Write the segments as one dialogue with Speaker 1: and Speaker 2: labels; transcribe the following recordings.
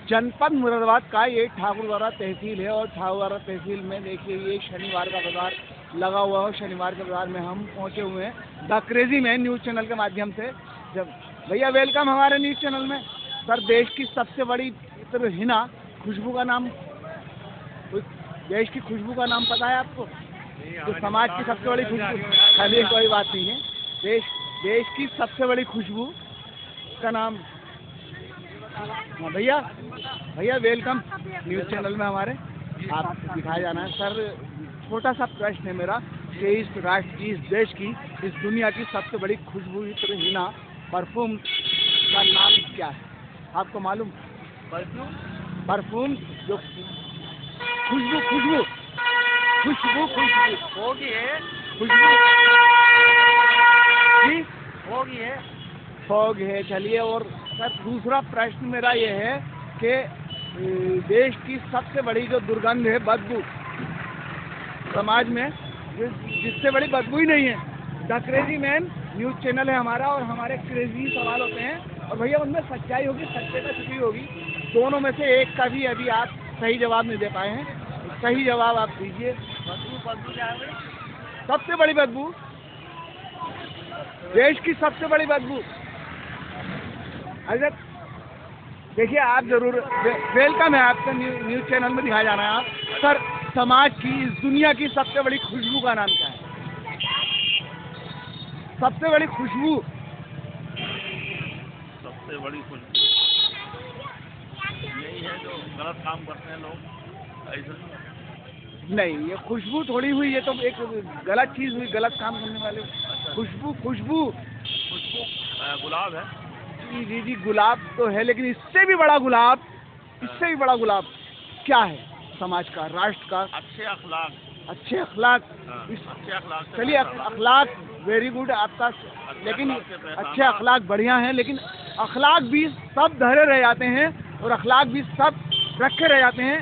Speaker 1: जनपद मुरादाबाद का ये ठाकुरद्वारा तहसील है और ठाकुरद्वारा तहसील में देखिए ये शनिवार का बाजार लगा हुआ है। शनिवार के बाजार में हम पहुंचे हुए हैं the crazy man news channel के माध्यम से। जब भैया वेलकम हमारे न्यूज़ चैनल में। सर देश की सबसे बड़ी हिना खुशबू का नाम, देश की खुशबू का नाम पता है आपको? जो समाज की सबसे बड़ी खुशबू, चलिए कोई बात नहीं है, देश की सबसे बड़ी खुशबू का नाम। हाँ भैया वेलकम न्यूज़ चैनल में हमारे, आप दिखाया जाना है। सर छोटा सा प्रश्न है मेरा कि इस राष्ट्र की, इस देश की, इस दुनिया की सबसे बड़ी खुशबू हिना परफ्यूम का नाम क्या है? आपको मालूम? परफ्यूम जो खुशबू
Speaker 2: होगी है,
Speaker 1: खुशबू जी
Speaker 2: होगी है,
Speaker 1: फॉग है। चलिए, और सर दूसरा प्रश्न मेरा ये है कि देश की सबसे बड़ी जो दुर्गंध है, बदबू, समाज में जिससे बड़ी बदबू ही नहीं है। The crazy man news channel है हमारा और हमारे क्रेजी सवाल होते हैं और भैया उनमें सच्चाई होगी, सच्चे का छुपी होगी। दोनों में से एक का भी अभी आप सही जवाब नहीं दे पाए हैं। सही जवाब आप दीजिए।
Speaker 2: बदबू क्या है?
Speaker 1: सबसे बड़ी बदबू, देश की सबसे बड़ी बदबू। अगर देखिए आप जरूर वेलकम है आपका न्यूज़ चैनल में दिखाया जाना है आप। सर समाज की, इस दुनिया की सबसे बड़ी खुशबू का नाम क्या है? सबसे बड़ी खुशबू,
Speaker 2: सबसे बड़ी खुशबू यही है जो गलत काम करते हैं लोग। ऐसा
Speaker 1: नहीं, ये खुशबू थोड़ी हुई, ये तो एक गलत चीज़ हुई, गलत काम करने वाले। खुशबू
Speaker 2: गुलाब है।
Speaker 1: जी गुलाब तो है, लेकिन इससे भी बड़ा गुलाब, इससे भी बड़ा गुलाब क्या है समाज का, राष्ट्र का?
Speaker 2: अच्छे अखलाक।
Speaker 1: अच्छे अखलाक।
Speaker 2: अच्छे अखलाक।
Speaker 1: चलिए अखलाक वेरी गुड आपका, लेकिन अच्छे अखलाक बढ़िया हैं, लेकिन अखलाक भी सब धरे रह जाते हैं और अखलाक भी सब रखे रह जाते हैं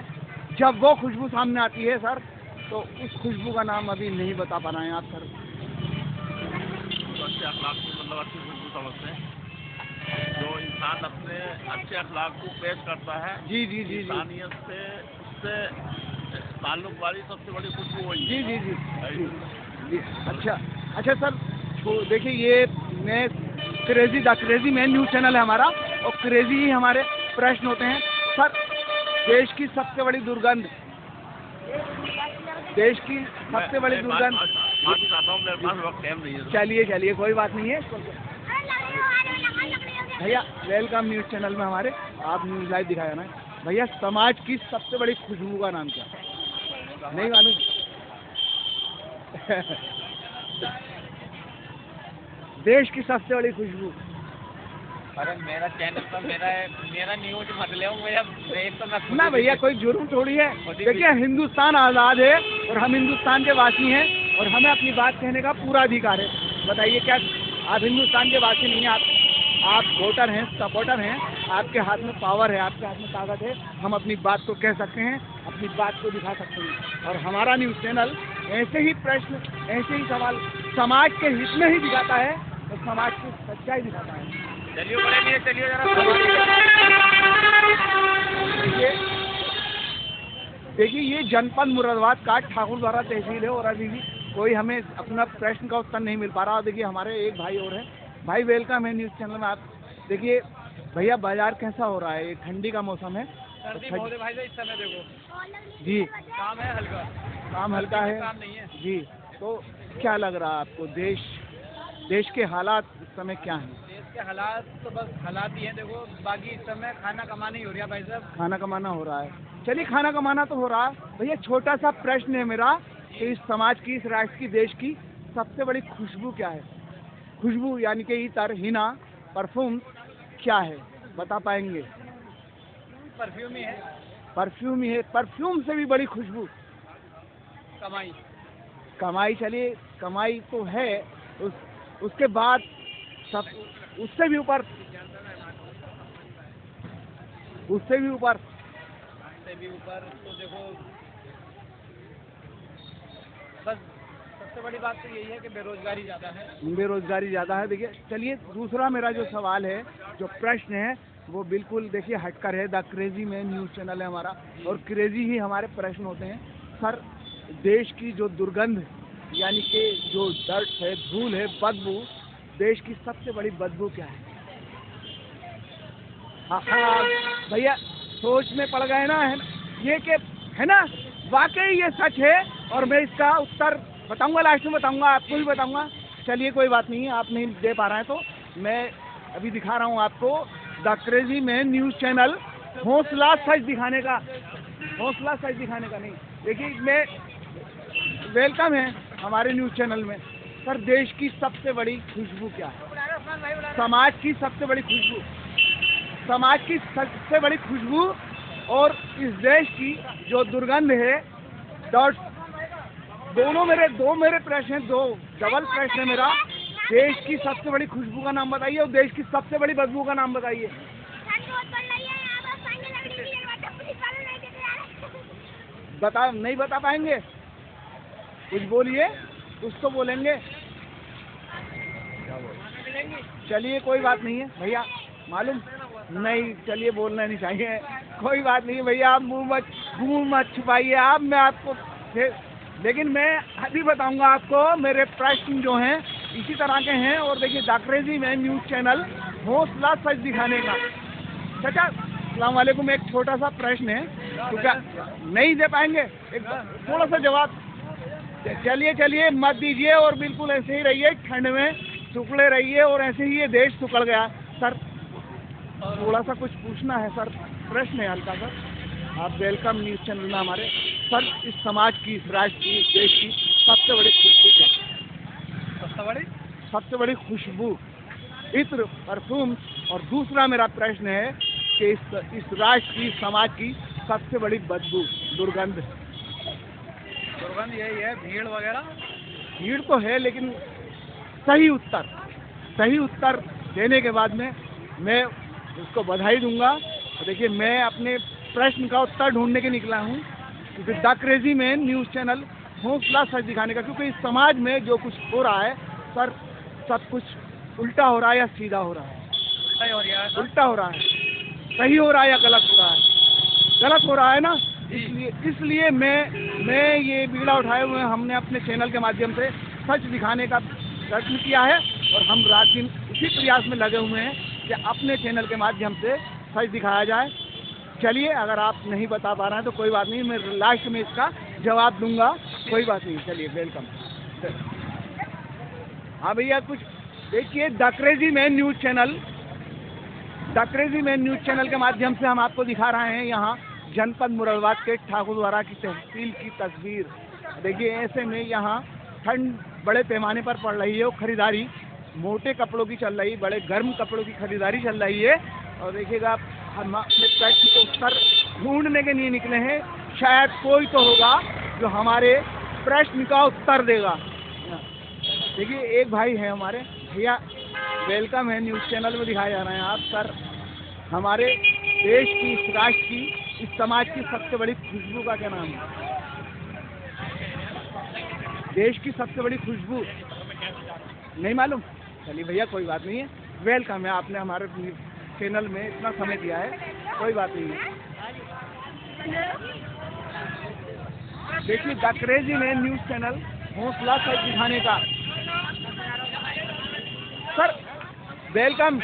Speaker 1: जब वो खुशबू सामने आती है। सर तो उस खुशबू का नाम अभी नहीं बता पा रहे हैं आप सर।
Speaker 2: तो अच्छे अखलाक को मतलब अच्छी खुशबू समझते हैं जो इंसान अपने अच्छे अखलाक को पेश करता है।
Speaker 1: जी
Speaker 2: इंसानियत से उससे ताल्लुक वाली सबसे बड़ी खुशबू वही है।
Speaker 1: जी। अच्छा सर, देखिए ये मैं the crazy man news channel है हमारा और क्रेजी ही हमारे प्रश्न होते हैं। सर देश की सबसे बड़ी दुर्गंध, देश की सबसे बड़ी दुर्गंध।
Speaker 2: माफी चाहता हूँ, मेरे पास वक्त टाइम नहीं है।
Speaker 1: चलिए कोई बात नहीं है भैया, वेलकम न्यूज़ चैनल में हमारे, आप न्यूज़ लाइव दिखाया जाना है। भैया समाज की सबसे बड़ी खुशबू का नाम क्या है? नहीं मालूम? देश की सबसे बड़ी खुशबू।
Speaker 2: अरे मेरा चैनल पर मेरा न्यूज मत ले, तो
Speaker 1: ना भैया कोई जुर्म थोड़ी है। देखिए हिंदुस्तान आज़ाद है और हम हिंदुस्तान के वासी हैं और हमें अपनी बात कहने का पूरा अधिकार है। बताइए क्या आप हिंदुस्तान के वासी नहीं हैं? आप वोटर हैं, सपोर्टर हैं, आपके हाथ में पावर है, आपके हाथ में ताकत है, हम अपनी बात को कह सकते हैं, अपनी बात को दिखा सकते हैं। और हमारा न्यूज़ चैनल ऐसे ही प्रश्न, ऐसे ही सवाल समाज के हित में ही दिखाता है और समाज की सच्चाई दिखाता है।
Speaker 2: चलिए जरा।
Speaker 1: देखिए ये जनपद मुरादाबाद का ठाकुरद्वारा तहसील है और अभी भी कोई हमें अपना प्रश्न का उत्तर नहीं मिल पा रहा। देखिए हमारे एक भाई और हैं। भाई वेलकम है न्यूज़ चैनल में आप। देखिए भैया बाजार कैसा हो रहा है? ये ठंडी का मौसम है,
Speaker 2: सर्दी बहुत है भाई इस समय। देखो
Speaker 1: जी
Speaker 2: काम है हल्का,
Speaker 1: काम हल्का है,
Speaker 2: काम नहीं है
Speaker 1: जी। तो क्या लग रहा है आपको, देश के हालात इस समय क्या हैं?
Speaker 2: देश के हालात तो बस हालात ही हैं। देखो बाकी इस समय खाना कमाना ही हो रहा है भाई साहब।
Speaker 1: खाना कमाना हो रहा है। चलिए खाना कमाना तो हो रहा है। भैया छोटा सा प्रश्न है मेरा कि इस समाज की, इस राष्ट्र की, देश की सबसे बड़ी खुशबू क्या है? खुशबू यानी कि इतर, हिना, परफ्यूम क्या है, बता पाएंगे?
Speaker 2: परफ्यूम ही है।
Speaker 1: परफ्यूम ही है। परफ्यूम से भी बड़ी खुशबू कमाई। चलिए कमाई तो है, उसके बाद सब उससे भी ऊपर
Speaker 2: तो देखो बस सबसे बड़ी बात तो यही है कि बेरोजगारी ज़्यादा है।
Speaker 1: बेरोजगारी ज़्यादा है। देखिए चलिए दूसरा मेरा जो सवाल है, जो प्रश्न है, वो बिल्कुल देखिए हटकर है। The crazy man news channel है हमारा, और क्रेजी ही हमारे प्रश्न होते हैं। सर, देश की जो दुर्गंध यानी कि जो डर्ट है, धूल है, बदबू, देश की सबसे बड़ी बदबू क्या है? हाँ भैया, सोच में पड़ गए ना, है ना? ये कि है ना, वाकई ये सच है, और मैं इसका उत्तर बताऊंगा, लास्ट में बताऊंगा, आपको भी बताऊंगा। चलिए कोई बात नहीं है, आप नहीं दे पा रहे हैं तो मैं अभी दिखा रहा हूँ आपको the crazy man news channel. हौसला सच दिखाने का, हौसला सच दिखाने का नहीं। देखिए, मैं वेलकम है हमारे न्यूज़ चैनल में। सर, देश की सबसे बड़ी खुशबू क्या है? समाज की सबसे बड़ी खुशबू, समाज की सबसे बड़ी खुशबू, और इस देश की जो दुर्गंध है, डॉट, दो मेरे प्रश्न हैं, दो डबल प्रश्न है मेरा। देश की सबसे बड़ी खुशबू का नाम बताइए, और देश की सबसे बड़ी बदबू का नाम बताइए। नहीं बता पाएंगे? कुछ बोलिए, कुछ तो बोलेंगे। चलिए कोई बात नहीं है भैया, मालूम नहीं, चलिए बोलना नहीं चाहिए, कोई बात नहीं भैया, आप मुंह मत छुपाइए आप, मैं आपको लेकिन मैं अभी बताऊंगा आपको। मेरे प्रश्न जो हैं इसी तरह के हैं, और देखिए the crazy man news channel, हौसला सच दिखाने का। चाचा अस्सलाम वालेकुम, एक छोटा सा प्रश्न है, तो क्या नहीं दे पाएंगे? एक थोड़ा सा जवाब। चलिए मत दीजिए, और बिल्कुल ऐसे ही रहिए, ठंड में सुखड़े रहिए, और ऐसे ही ये देश सुखड़ गया। सर, थोड़ा सा कुछ पूछना है सर, प्रश्न है हल्का सा। आप वेलकम न्यूज़ चैनल में हमारे। सर, इस समाज की, इस राष्ट्र की, इस देश की सबसे बड़ी खुशबू क्या है? सबसे बड़ी खुशबू, इत्र, परफ्यूम। और दूसरा मेरा प्रश्न है कि इस राष्ट्र की, समाज की सबसे बड़ी बदबू, दुर्गंध।
Speaker 3: यही है, भीड़ वगैरह।
Speaker 1: भीड़ तो है, लेकिन सही उत्तर देने के बाद में मैं उसको बधाई दूंगा। देखिए, मैं अपने प्रश्न का उत्तर ढूंढने के निकला हूँ, क्योंकि the crazy man news channel हौसला सच दिखाने का, क्योंकि इस समाज में जो कुछ हो रहा है सर, सब कुछ उल्टा हो रहा है या सीधा हो रहा है? उल्टा हो रहा है। सही हो रहा है या गलत हो रहा है? गलत हो रहा है ना। इसलिए मैं ये बीड़ा उठाए हुए हमने अपने चैनल के माध्यम से सच दिखाने का प्रयत्न किया है, और हम रात दिन इसी प्रयास में लगे हुए हैं कि अपने चैनल के माध्यम से सच दिखाया जाए। चलिए, अगर आप नहीं बता पा रहे हैं तो कोई बात नहीं, मैं लास्ट में इसका जवाब दूंगा, कोई बात नहीं। चलिए, वेलकम। हाँ भैया, कुछ देखिए, the crazy man news channel के माध्यम से हम आपको दिखा रहे हैं यहाँ जनपद मुरादाबाद के ठाकुरद्वारा की तहसील की तस्वीर। देखिए, ऐसे में यहाँ ठंड बड़े पैमाने पर पड़ रही है, और खरीदारी मोटे कपड़ों की चल रही है, बड़े गर्म कपड़ों की खरीदारी चल रही है। और देखिएगा, हम अपने प्रश्न के उत्तर ढूंढने के लिए निकले हैं, शायद कोई तो होगा जो हमारे प्रश्न का उत्तर देगा। देखिए, एक भाई हैं हमारे भैया, वेलकम है न्यूज़ चैनल में दिखाए जा रहे हैं आप। सर, हमारे देश की, इस राष्ट्र की, इस समाज की सबसे बड़ी खुशबू का क्या नाम है? देश की सबसे बड़ी खुशबू नहीं मालूम? चलिए भैया, कोई बात नहीं है, वेलकम है, आपने हमारे चैनल में इतना समय दिया है, कोई बात नहीं है। देखिए, the crazy man news channel, हौसला सच दिखाने का। सर, वेलकम,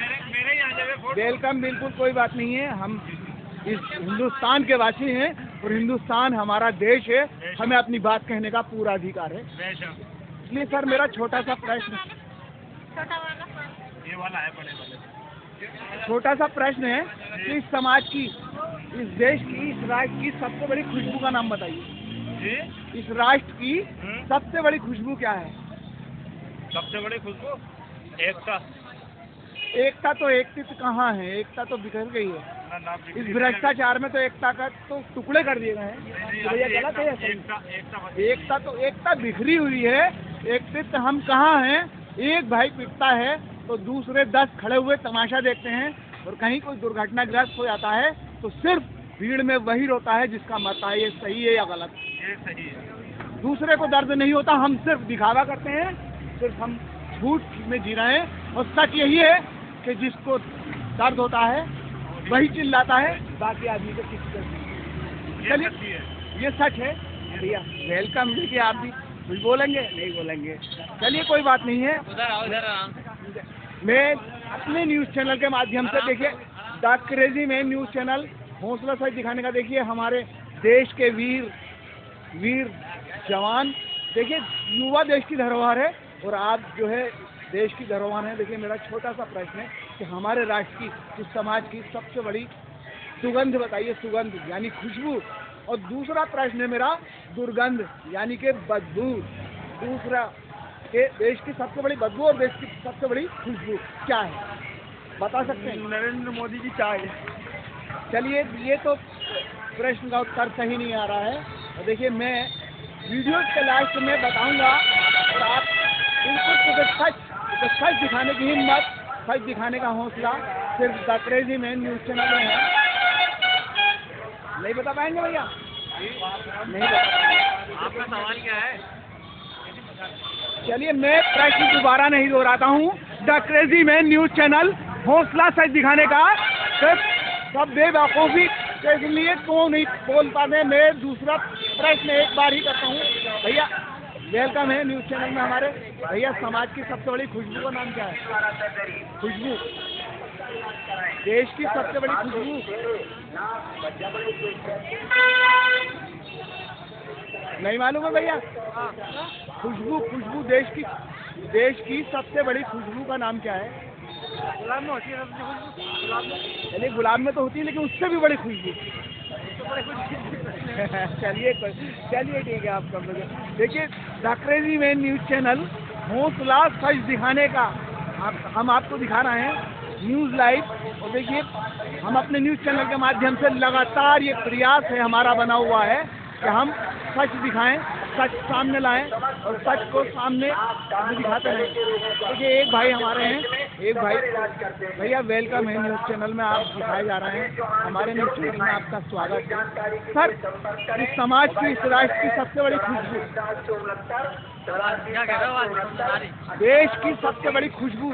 Speaker 1: बिल्कुल कोई बात नहीं है, हम इस हिंदुस्तान के वासी हैं, और हिंदुस्तान हमारा देश है, हमें अपनी बात कहने का पूरा अधिकार है। इसलिए सर, मेरा छोटा सा प्रश्न,
Speaker 3: ये वाला है, बड़े वाले।
Speaker 1: छोटा सा प्रश्न है कि इस समाज की, इस देश की, इस राष्ट्र की सबसे बड़ी खुशबू का नाम बताइए। इस राष्ट्र की सबसे बड़ी खुशबू क्या है?
Speaker 3: सबसे बड़ी खुशबू एकता।
Speaker 1: एकता तो एकता कहाँ है? एकता तो बिखर गई है। इस भ्रष्टाचार में तो एकता का तो टुकड़े कर दिए गए हैं। भैया, गलत है या सही? एकता बिखरी हुई है। एकता हम कहाँ हैं? एक भाई पिटता है तो दूसरे 10 खड़े हुए तमाशा देखते हैं, और कहीं कोई दुर्घटनाग्रस्त हो जाता है तो सिर्फ भीड़ में वही रोता है जिसका मत है, ये सही है या गलत?
Speaker 3: ये सही है।
Speaker 1: दूसरे को दर्द नहीं होता, हम सिर्फ दिखावा करते हैं, सिर्फ हम झूठ में जी रहे हैं। और सच यही है कि जिसको दर्द होता है वही चिल्लाता है, बाकी आदमी को किसी को। चलिए ये सच है भैया, वेलकम। देखिए आप भी कुछ बोलेंगे? नहीं बोलेंगे, चलिए कोई बात नहीं है। मैं अपने न्यूज़ चैनल के माध्यम से, देखिए the crazy man news channel, हौसला सच दिखाने का, देखिए हमारे देश के वीर जवान, देखिए युवा देश की धरोहर है और आप जो है देश की धरोहर है। देखिए मेरा छोटा सा प्रश्न है कि हमारे राष्ट्र की, इस समाज की सबसे बड़ी सुगंध बताइए, सुगंध यानी खुशबू, और दूसरा प्रश्न है मेरा दुर्गंध यानी कि बदबू। दूसरा कि देश की सबसे बड़ी बदबू और देश की सबसे बड़ी खुशबू क्या है, बता सकते हैं?
Speaker 3: नरेंद्र मोदी की चाय।
Speaker 1: चलिए ये तो प्रश्न का उत्तर सही नहीं आ रहा है। और देखिए मैं वीडियो के लास्ट में बताऊंगा और आप बिल्कुल सच दिखाने की हिम्मत, सच दिखाने का हौसला सिर्फ the crazy man news channel में है। नहीं बता पाएंगे भैया? नहीं बता पाएंगे।
Speaker 3: आपका सवाल क्या है?
Speaker 1: चलिए मैं प्रश्न दोबारा नहीं दोहराता हूँ। The crazy man news channel, हौसला सच दिखाने का, सिर्फ सब बेवकूफ़ी के लिए क्यों नहीं बोल पाते। मैं दूसरा प्रश्न एक बार ही करता हूँ भैया। वेलकम है न्यूज़ चैनल में हमारे। भैया समाज की सबसे बड़ी खुशबू का नाम क्या है? खुशबू, देश की सबसे बड़ी खुशबू। नहीं मालूम है भैया? खुशबू देश की सबसे बड़ी खुशबू का नाम क्या है?
Speaker 3: गुलाब में होती है सबसे खुशबू।
Speaker 1: चलिए गुलाब में तो होती है, लेकिन उससे भी बड़ी खुशबू। चलिए ठीक है आपका। देखिए the crazy man news channel, हौसला सच दिखाने का हम आपको दिखा रहे हैं न्यूज़ लाइव। और देखिए हम अपने न्यूज़ चैनल के माध्यम से लगातार ये प्रयास है हमारा बना हुआ है कि हम सच दिखाएं, सच सामने लाएं और सच को सामने दिखाते रहें। देखिए एक भाई हमारे हैं, एक भाई। भैया वेलकम है न्यूज़ चैनल में, आप दिखाए जा रहे हैं, हमारे न्यूज़ चैनल में आपका स्वागत है। सर इस समाज की, इस राष्ट्र की सबसे बड़ी खुशबू,
Speaker 3: क्या कह रहे हो आज?
Speaker 1: देश की सबसे बड़ी खुशबू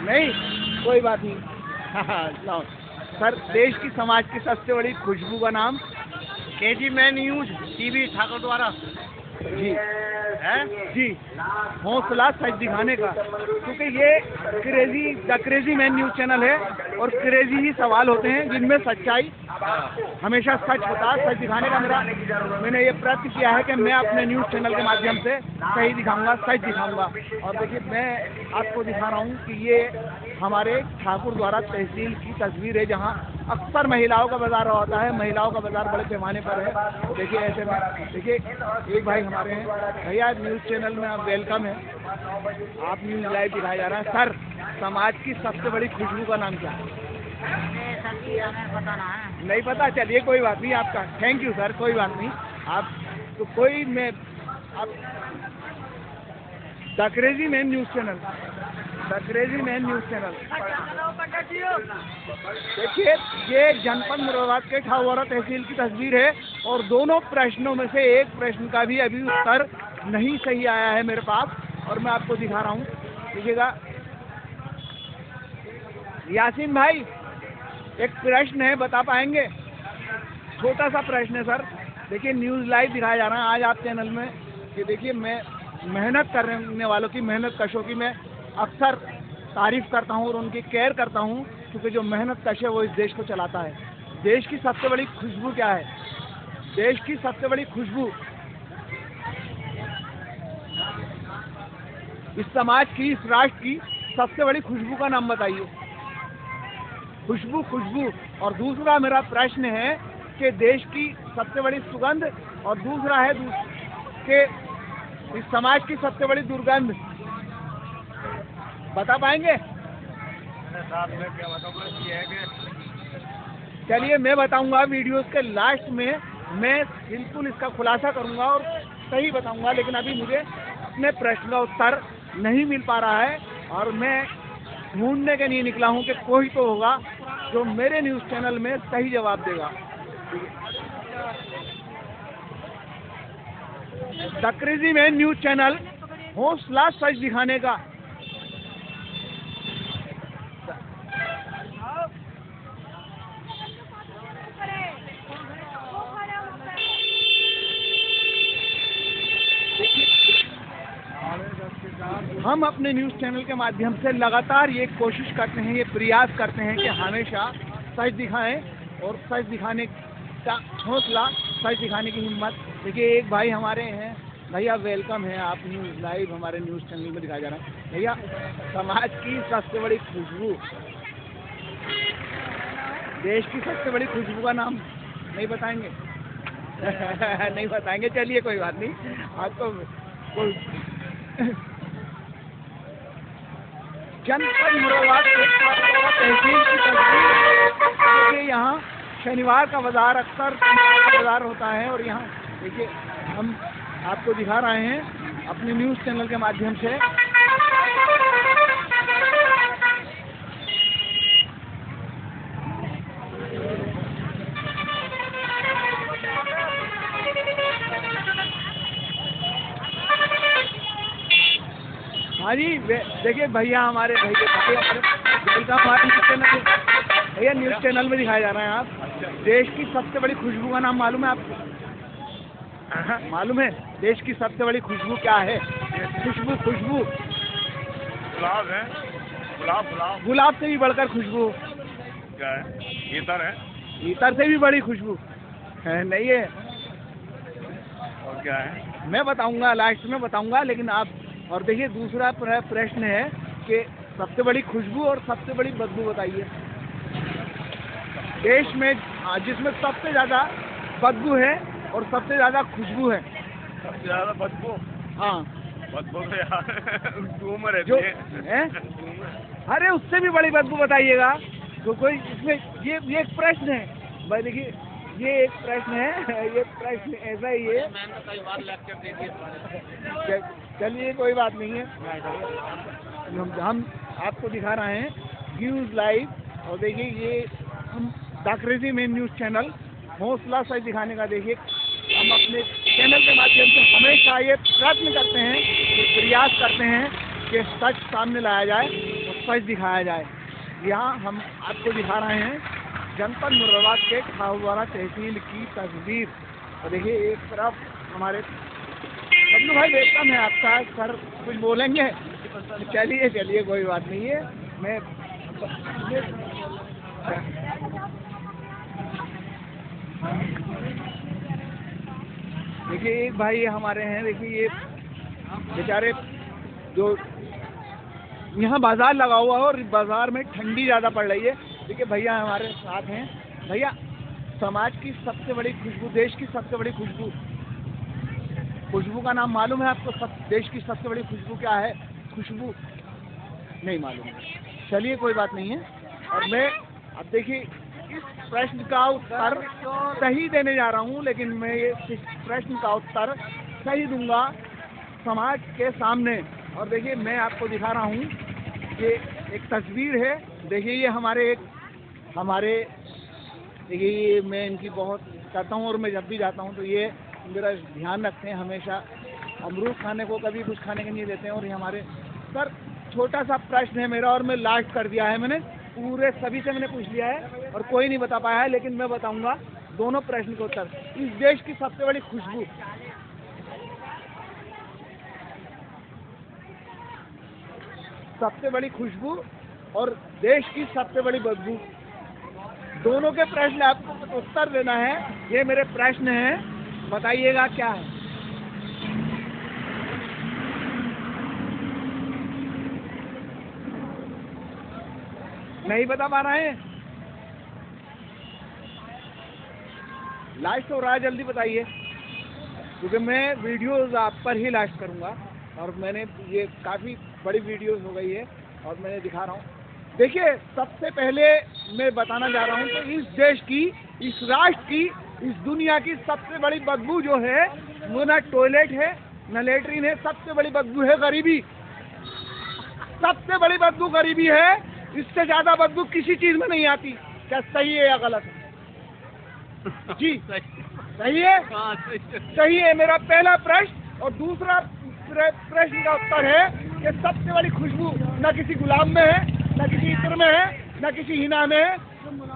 Speaker 1: नहीं, कोई बात नहीं। लाओ सर, देश की, समाज की सबसे बड़ी खुशबू का नाम?
Speaker 3: KG man news TV Thakur द्वारा
Speaker 1: जी
Speaker 3: है
Speaker 1: जी, हौसला सच दिखाने का। क्योंकि ये the crazy man news channel है और क्रेजी ही सवाल होते हैं जिनमें सच्चाई हमेशा सच होता है। सच दिखाने का मैंने ये प्रयत्न किया है कि मैं अपने न्यूज़ चैनल के माध्यम से सही दिखाऊंगा, सच दिखाऊंगा। और देखिए मैं आपको दिखा रहा हूँ कि ये हमारे ठाकुर द्वारा तहसील की तस्वीर है, जहाँ अक्सर महिलाओं का बाजार होता है। महिलाओं का बाजार बड़े पैमाने पर है। देखिए ऐसे में देखिए एक भाई हमारे हैं। भैया न्यूज़ चैनल में आप वेलकम है, आप न्यूज़ लाइव दिखाया जा रहा है। सर समाज की सबसे बड़ी खुशबू का नाम क्या है? नहीं पता? चलिए कोई बात नहीं, आपका थैंक यू सर, कोई बात नहीं। आप तो कोई मैं आप the crazy man news channel, the crazy man news channel. देखिए ये जनपद मुरादाबाद के ठाकुरा तहसील की तस्वीर है और दोनों प्रश्नों में से एक प्रश्न का भी अभी उत्तर नहीं सही आया है मेरे पास, और मैं आपको दिखा रहा हूँ। देखिएगा यासीन भाई, एक प्रश्न है, बता पाएंगे? छोटा सा प्रश्न है सर। देखिए न्यूज़ लाइव दिखाया जा रहा है आज आप चैनल में कि देखिए मैं मेहनत करने वालों की, मेहनत कशों की मैं अक्सर तारीफ़ करता हूँ और उनकी केयर करता हूँ, क्योंकि जो मेहनत कश है वो इस देश को चलाता है। देश की सबसे बड़ी खुशबू क्या है? देश की सबसे बड़ी खुशबू, इस समाज की, इस राष्ट्र की सबसे बड़ी खुशबू का नाम बताइए। खुशबू। और दूसरा मेरा प्रश्न है कि देश की सबसे बड़ी सुगंध, और दूसरा है कि इस समाज की सबसे बड़ी दुर्गंध। बता पाएंगे? चलिए मैं बताऊंगा वीडियोस के लास्ट में, मैं बिल्कुल इसका खुलासा करूंगा और सही बताऊंगा, लेकिन अभी मुझे अपने प्रश्न का उत्तर नहीं मिल पा रहा है और मैं ढूंढने के लिए निकला हूं कि कोई तो होगा जो मेरे न्यूज़ चैनल में सही जवाब देगा। The crazy man news channel, हौसला सच दिखाने का, हम अपने न्यूज़ चैनल के माध्यम से लगातार ये कोशिश करते हैं, ये प्रयास करते हैं कि हमेशा सच दिखाएं और सच दिखाने का हौसला, सच दिखाने की हिम्मत। देखिए एक भाई हमारे हैं, भैया वेलकम है, आप न्यूज़ लाइव हमारे न्यूज़ चैनल में दिखाया जा रहा है। भैया समाज की सबसे बड़ी खुशबू, देश की सबसे बड़ी खुशबू का नाम नहीं बताएंगे? नहीं बताएंगे, चलिए कोई बात नहीं। आपको जनपद मुरादाबाद तहसील की तस्वीर। देखिए यहाँ शनिवार का बाजार अक्सर बाजार होता है और यहाँ देखिए हम आपको दिखा रहे हैं अपने न्यूज़ चैनल के माध्यम से। हाँ जी, देखिए भैया हमारे भैया न्यूज़ चैनल में दिखाया जा रहा है। आप देश की सबसे बड़ी खुशबू का नाम मालूम है आपको? मालूम है देश की सबसे बड़ी खुशबू क्या है? खुशबू
Speaker 2: गुलाब है। गुलाब
Speaker 1: गुलाब से भी बढ़कर खुशबू
Speaker 2: क्या है? इतर है।
Speaker 1: इतर से भी बड़ी खुशबू है नहीं है?
Speaker 2: और क्या है?
Speaker 1: मैं बताऊंगा, लास्ट में बताऊंगा, लेकिन आप और देखिए दूसरा प्रश्न है कि सबसे बड़ी खुशबू और सबसे बड़ी बदबू बताइए। देश में जिसमें सबसे ज़्यादा बदबू है और सबसे ज़्यादा खुशबू है।
Speaker 2: सबसे ज़्यादा बदबू?
Speaker 1: हाँ
Speaker 2: बदबू तो यार उम्र
Speaker 1: जो
Speaker 2: है।
Speaker 1: अरे उससे भी बड़ी बदबू बताइएगा तो कोई इसमें ये एक प्रश्न है भाई। देखिए ये एक प्रश्न है, ये प्रश्न ऐसा ही है। चलिए कोई बात नहीं है, हम आपको दिखा रहे हैं न्यूज़ लाइव। और देखिए ये हम दाकरेजी में न्यूज़ चैनल हौसला सच दिखाने का, देखिए हम अपने चैनल के माध्यम से हमेशा ये प्रयत्न करते हैं, ये प्रयास करते हैं कि सच सामने लाया जाए और सच दिखाया जाए। यहाँ हम आपको दिखा रहे हैं जनपद मुरादाबाद के ठाकुरवाड़ा तहसील की तस्वीर। और देखिए एक तरफ हमारे बबलू भाई वेलकम है आपका। सर कुछ बोलेंगे? चलिए कोई बात नहीं है। मैं देखिए एक भाई हमारे हैं, देखिए ये बेचारे जो यहाँ बाजार लगा हुआ है और बाजार में ठंडी ज़्यादा पड़ रही है। देखिए भैया हमारे साथ हैं। भैया समाज की सबसे बड़ी खुशबू, देश की सबसे बड़ी खुशबू का नाम मालूम है आपको? देश की सबसे बड़ी खुशबू क्या है? खुशबू नहीं मालूम है, चलिए कोई बात नहीं है। और मैं अब देखिए इस प्रश्न का उत्तर सही देने जा रहा हूँ, लेकिन मैं ये इस प्रश्न का उत्तर सही दूंगा समाज के सामने। और देखिए मैं आपको दिखा रहा हूँ, ये एक तस्वीर है। देखिए ये हमारे देखिए ये मैं इनकी बहुत करता हूँ और मैं जब भी जाता हूँ तो ये मेरा ध्यान रखते हैं हमेशा। अमरूद खाने को कभी कुछ खाने के नहीं देते हैं। और ये हमारे सर छोटा सा प्रश्न है मेरा और मैं लास्ट कर दिया है, मैंने पूरे सभी से मैंने पूछ लिया है और कोई नहीं बता पाया है, लेकिन मैं बताऊंगा दोनों प्रश्न के उत्तर। इस देश की सबसे बड़ी खुशबू, सबसे बड़ी खुशबू और देश की सबसे बड़ी बदबू, दोनों के प्रश्न आपको उत्तर देना है। ये मेरे प्रश्न हैं, बताइएगा क्या है। नहीं बता पा रहे हैं? लास्ट हो रहा है, जल्दी बताइए, क्योंकि मैं वीडियोस आप पर ही लास्ट करूंगा और मैंने ये काफ़ी बड़ी वीडियोस हो गई है और मैंने दिखा रहा हूँ। देखिए सबसे पहले मैं बताना जा रहा हूँ तो इस देश की, इस राष्ट्र की, इस दुनिया की सबसे बड़ी बदबू जो है वो ना टॉयलेट है ना लेटरिन है, सबसे बड़ी बदबू है गरीबी। सबसे बड़ी बदबू गरीबी है, इससे ज्यादा बदबू किसी चीज में नहीं आती। क्या सही है या गलत है? जी सही है, सही है मेरा पहला प्रश्न। और दूसरा प्रश्न का उत्तर है कि सबसे बड़ी खुशबू न किसी गुलाब में है, न किसी इत्र में है, न किसी हिना में है,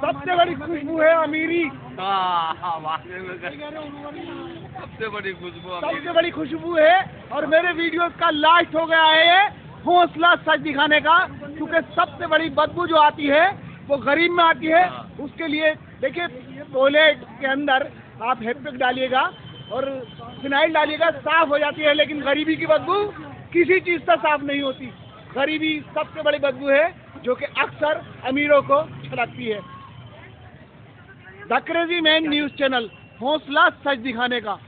Speaker 1: सबसे बड़ी खुशबू है अमीरी।
Speaker 2: सबसे बड़ी खुशबू
Speaker 1: सबसे बड़ी खुशबू है। और मेरे वीडियोस का लास्ट हो गया है ये हौसला सच दिखाने का, क्योंकि सबसे बड़ी बदबू जो आती है वो गरीब में आती है। उसके लिए देखिए, टॉयलेट के अंदर आप हेपपिक डालिएगा और फिनाइल डालिएगा, साफ हो जाती है, लेकिन गरीबी की बदबू किसी चीज़ से साफ नहीं होती। गरीबी सबसे बड़ी बदबू है जो कि अक्सर अमीरों को छलकती है। The crazy man news channel, हौसला सच दिखाने का।